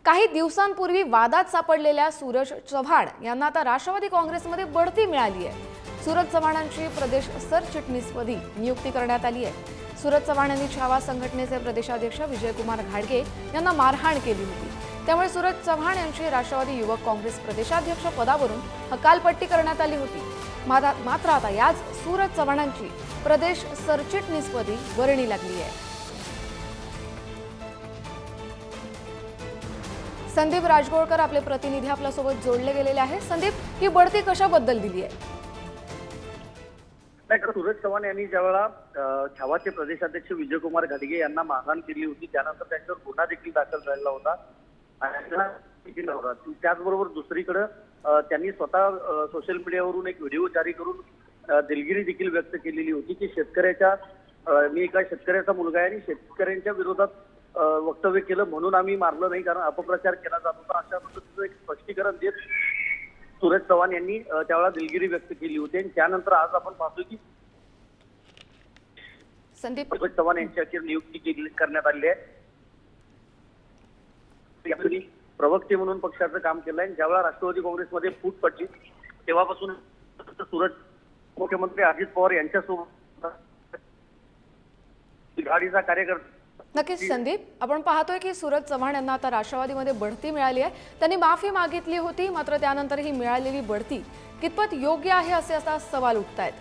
काही दिवसांपूर्वी वादात सापडलेल्या सूरज चव्हाण यांना आता राष्ट्रवादी काँग्रेसमध्ये बढती मिळाली आहे। सूरज चव्हाणांची प्रदेश सरचिटणीसपदी नियुक्ती करण्यात आली आहे। सूरज चव्हाण यांनी छावा संघटनेचे प्रदेशाध्यक्ष विजयकुमार घाडगे यांना मारहाण केली होती। त्यामुळे सूरज चव्हाण यांची राष्ट्रवादी युवक काँग्रेस प्रदेशाध्यक्ष पदावरून हकालपट्टी करण्यात आली होती। मात्र आता याच सूरज चव्हाणांची प्रदेश सरचिटणीसपदी वर्णी लागली आहे। संदीप राजगोळकर आपले प्रतिनिधी आपल्यासोबत जोडले गेलेले आहे। संदीप, ही बढती कशाबद्दल दिली आहे? सूरज चव्हाण यांनी ज्यावेळेला छावाचे प्रदेशाध्यक्ष विजयकुमार घाडगे यांना मारहाण केली होती, त्यानंतर त्यांच्यावर गुन्हा देखील दाखल झालेला होता। त्याचबरोबर दुसरीकडे त्यांनी स्वतः सोशल मीडियावरून एक व्हिडिओ जारी करून दिलगिरी देखील व्यक्त केलेली होती की मी एका शेतकऱ्याचा मुलगा आहे आणि शेतकऱ्यांच्या विरोधात वक्तव्य केलं म्हणून आम्ही मारलं नाही, कारण अपप्रचार केला जात होता, अशा पद्धतीचं एक स्पष्टीकरण देत सूरज चव्हाण यांनी त्यावेळेला दिलगिरी व्यक्त केली होती। आणि त्यानंतर आज आपण पाहतो की संदीप सूरज चव्हाण यांची नियुक्ती करण्यात आली आहे। प्रवक्ते म्हणून पक्षाचं काम केलंय। ज्यावेळेला राष्ट्रवादी काँग्रेसमध्ये फूट पडली तेव्हापासून सूरज मुख्यमंत्री अजित पवार यांच्यासोबत आघाडीचा कार्यकर्ता। नक्कीच संदीप, आपण पाहतोय की सूरज चव्हाण यांना आता राष्ट्रवादीमध्ये बढती मिळाली आहे। त्यांनी माफी मागितली होती, मात्र त्यानंतर ही मिळालेली बढती कितपत योग्य आहे असे आता सवाल उठतायत।